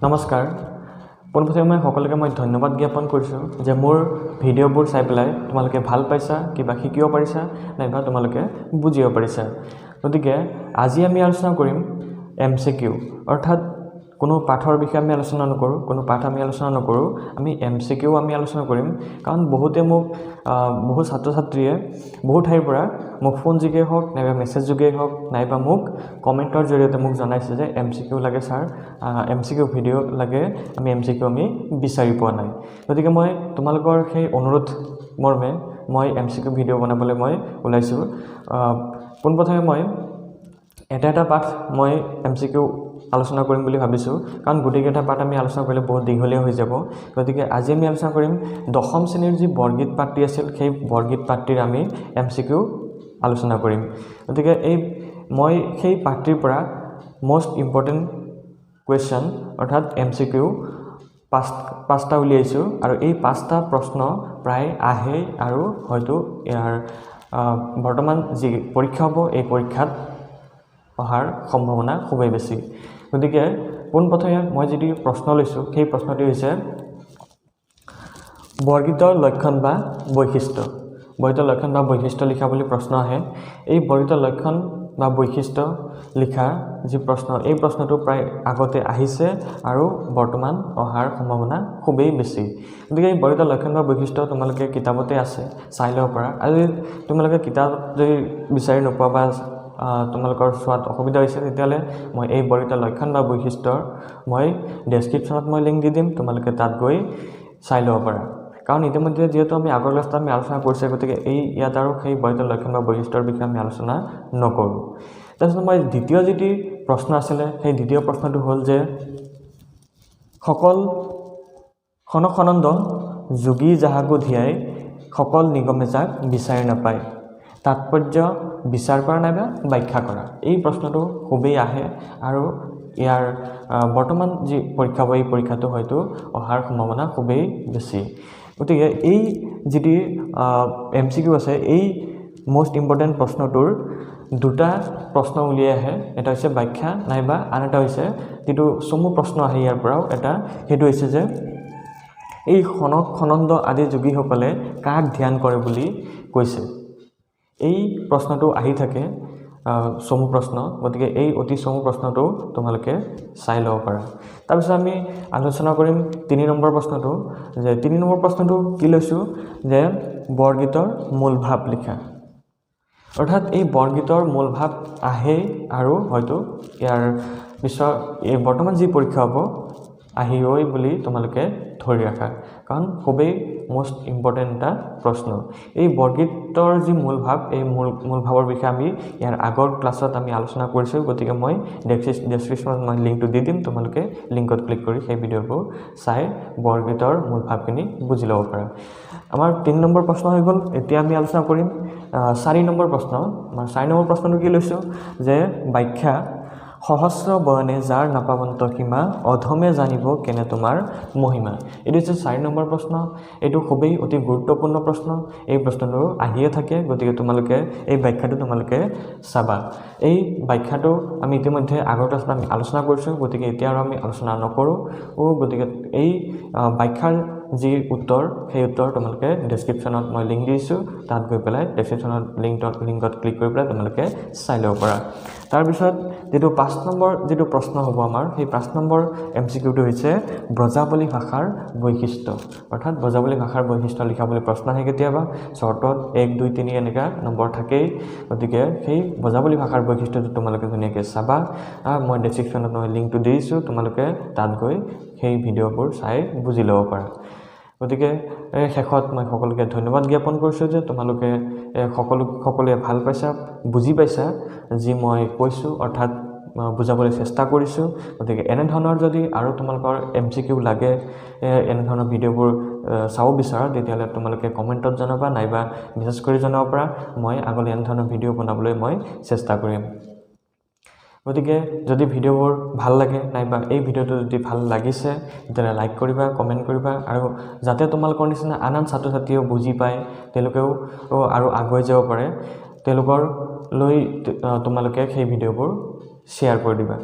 নমস্কাৰ পোনপ্ৰথমে মই সকলোকে ধন্যবাদ জ্ঞাপন কৰিছোঁ যে মোৰ ভিডিঅ'বোৰ চাই পেলাই তোমালোকে ভাল পাইছা কিবা শিকিব পাৰিছা নাইবা তোমালোকে বুজিব পাৰিছা গতিকে আজি আমি আলোচনা কৰিম MCQ অৰ্থাৎ কোনো পাঠৰ বিষয়ে আমি আলোচনা নকৰোঁ কোনো পাঠ আমি আলোচনা নকৰোঁ আমি MCQ আমি আলোচনা কৰিম কাৰণ বহুতে মোক বহু ছাত্ৰ ছাত্ৰীয়ে বহু ঠাইৰ পৰা মোক ফোন যোগে হওক নাইবা মেছেজ যোগে হওক নাইবা মোক কমেন্টৰ জৰিয়তে মোক জনাইছে যে MCQ লাগে স্যাৰ MCQ ভিডিঅ লাগে আমি MCQ আমি বিচাৰি পোৱা নাই গতিকে মই তোমালোকৰ সেই অনুৰোধ মৰ্মে মই MCQ ভিডিঅ বনাবলৈ মই ওলাইছো পোনপ্ৰথমে মই এটা পাঠ মই MCQ আলোচনা কৰিম বুলি ভাবিছো কাৰণ গুটিকেটা পাঠ আমি আলোচনা কৰিলে বহুত দীঘলীয়া হৈ যাব গতিকে আজি আমি আলোচনা কৰিম দশম শ্ৰেণীৰ যি বৰগীত পাঠটি আছিল সেই বৰগীত পাঠটিৰ আমি MCQ আলোচনা কৰিম গতিকে এই মই সেই পাঠটিৰ পৰা মোস্ট ইম্পৰ্টেন্ট কোৱেশ্চন অৰ্থাৎ MCQ পাঁচটা উলিয়াইছো আৰু এই পাঁচটা প্ৰশ্ন প্ৰায় আহে আৰু হয়তো ইয়াৰ বৰ্তমান যি পৰীক্ষা হ'ব এই পৰীক্ষাত অহাৰ সম্ভাৱনা খুবেই বেছি গতিকে পোনপ্ৰথমে মই যদি প্ৰশ্ন লৈছো সেই প্ৰশ্নটি হৈছে বৰগীতৰ লক্ষণ বা বৈশিষ্ট্য বৰগীতৰ লক্ষণ বা বৈশিষ্ট্য লিখা বুলি প্ৰশ্ন আহে এই বৰগীতৰ লক্ষণ বা বৈশিষ্ট্য লিখা যি প্ৰশ্ন এই প্ৰশ্নটো প্ৰায় আগতে আহিছে আৰু বৰ্তমান অহাৰ সম্ভাৱনা খুবেই বেছি গতিকে এই বৰগীতৰ লক্ষণ বা বৈশিষ্ট্য তোমালোকে কিতাপতে আছে চাই ল'ব পাৰা আৰু তোমালোকে কিতাপ যদি বিচাৰি নোপোৱা বা তোমালোকৰ সোৱাত অসুবিধা হৈছে তেতিয়ালে মই এই বৰগীতৰ লক্ষণ বা বৈশিষ্ট্যৰ মই ডেসক্ৰিপচনত মই লিংক দি দিম তোমালোকে তাত গৈ চাই ল'ব পাৰা কাৰণ ইতিমধ্যে যেহেতু আমি আগৰ ক্লাছত আমি আলোচনা কৰিছে গতিকে এই ইয়াত আৰু সেই বৰগীতৰ লক্ষণ বা বৈশিষ্ট্যৰ বিষয়ে আমি আলোচনা নকৰোঁ তাৰপিছত মই দ্বিতীয় যেটি প্ৰশ্ন আছিলে সেই দ্বিতীয় প্ৰশ্নটো হ'ল যে সকল খনখনন্দ যোগী যাহাকো ধিয়াই সকল নিগমে যাক বিচাৰি নাপায় তাৎপৰ্য বিচাৰ কৰা নাইবা ব্যাখ্যা কৰা এই প্ৰশ্নটো খুবেই আহে আৰু ইয়াৰ বৰ্তমান যি পৰীক্ষা হয় এই পৰীক্ষাটো হয়তো অহাৰ সম্ভাৱনা খুবেই বেছি গতিকে এই যেটি MCQ আছে এই মোস্ট ইম্পৰ্টেন্ট প্ৰশ্নটোৰ দুটা প্ৰশ্ন উলিয়াই আহে এটা হৈছে ব্যাখ্যা নাইবা আন এটা হৈছে যেটো চমু প্ৰশ্ন আহে ইয়াৰ পৰাও এটা হেতু হৈছে যে এই খনন্দ আদি যোগীসকলে কাক ধ্যান কৰে বুলি কৈছে এই প্ৰশ্নটো আহি থাকে চমু প্ৰশ্ন গতিকে এই অতি চমু প্ৰশ্নটো তোমালোকে চাই ল'ব পাৰা তাৰপিছত আমি আলোচনা কৰিম 3 নম্বৰ প্ৰশ্নটো যে 3 নম্বৰ প্ৰশ্নটো কি লৈছো যে বৰগীতৰ মূল ভাৱ লিখা অৰ্থাৎ এই বৰগীতৰ মূল ভাৱ আহে আৰু হয়তো ইয়াৰ পিছত এই বৰ্তমান যি পৰীক্ষা হ'ব আহিবই বুলি তোমালোকে ধৰি ৰাখা কাৰণ খুবেই মোস্ট ইম্পৰ্টেন্ট এটা প্ৰশ্ন এই বৰগীতৰ যি মূল ভাৱ এই মূল ভাৱৰ বিষয়ে আমি ইয়াৰ আগৰ ক্লাছত আমি আলোচনা কৰিছো গতিকে মই ডেসক্ৰিপচনত মই লিংকটো দি দিম তোমালোকে লিংকত ক্লিক কৰি সেই ভিডিঅ'টো চাই বৰগীতৰ মূল ভাৱখিনি বুজি ল'ব পাৰা আমাৰ 3 নম্বৰ প্ৰশ্ন হৈ গ'ল এতিয়া আমি আলোচনা কৰিম 4 নম্বৰ প্ৰশ্ন আমাৰ 4 নম্বৰ প্ৰশ্নটো কি লৈছো যে ব্যাখ্যা সহস্ৰ বয়নে যাৰ নাপাবন্ত সীমা অধমে জানিব কেনে তোমাৰ মহিমা এটো হৈছে 4 নম্বৰ প্ৰশ্ন এটো খুবেই অতি গুৰুত্বপূৰ্ণ প্ৰশ্ন এই প্ৰশ্নটো আহিয়ে থাকে গতিকে তোমালোকে এই ব্যাখ্যাটো তোমালোকে চাবা এই ব্যাখ্যাটো আমি ইতিমধ্যে আগৰ ক্লাছত আমি আলোচনা কৰিছো গতিকে এতিয়া আৰু আমি আলোচনা নকৰো গতিকে এই ব্যাখ্যাৰ যি উত্তৰ সেই উত্তৰ তোমালোকে ডেসক্ৰিপচনত মই লিংক দিছো তাত গৈ পেলাই ডেসক্ৰিপচনত লিংকত ক্লিক কৰি পেলাই তোমালোকে চাই ল'ব পাৰা তাৰ পিছত যেটো 5 নম্বৰ যেটো প্ৰশ্ন হ'ব আমাৰ সেই 5 নম্বৰ MCQটো হৈছে ব্ৰজাৱলী ভাষাৰ বৈশিষ্ট্য অৰ্থাৎ ব্ৰজাৱলী ভাষাৰ বৈশিষ্ট্য লিখা বুলি প্ৰশ্ন আহে কেতিয়াবা শৰ্টত 1 2 3 এনেকা নম্বৰ থাকে গতিকে সেই ব্ৰজাৱলী ভাষাৰ বৈশিষ্ট্যটো তোমালোকে ধুনীয়াকৈ চাবা মই ডেসক্ৰিপচনত মই লিংকটো দিছো তোমালোকে তাত গৈ সেই ভিডিঅ'বোৰ চাই বুজি ল'ব পাৰা গতিকে শেষত মই সকলোকে ধন্যবাদ জ্ঞাপন কৰিছো যে তোমালোকে সকলোৱে ভাল পাইছা বুজি পাইছা যি মই কৈছো অৰ্থাৎ বুজাবলৈ চেষ্টা কৰিছো গতিকে এনে ধৰণৰ যদি আৰু তোমালোকৰ MCQ লাগে এনে ধৰণৰ ভিডিঅ'বোৰ চাও বিচাৰা তেতিয়ালে তোমালোকে কমেন্টত জনাবা নাইবা মেছেজ কৰি জনাব পাৰা মই আগলৈ এনে ধৰণৰ ভিডিঅ' বনাবলৈ মই চেষ্টা কৰিম গতিকে যদি ভিডিঅ'বোৰ ভাল লাগে নাইবা এই ভিডিঅ'টো যদি ভাল লাগিছে তেতিয়ালে লাইক কৰিবা কমেন্ট কৰিবা আৰু যাতে তোমালোকৰ নিচিনা আন ছাত্ৰ ছাত্ৰীও বুজি পায় তেওঁলোকেও আৰু আগুৱাই যাব পাৰে তেওঁলোকৰ লৈ তোমালোকে সেই ভিডিঅ'বোৰ শেয়াৰ কৰি দিবা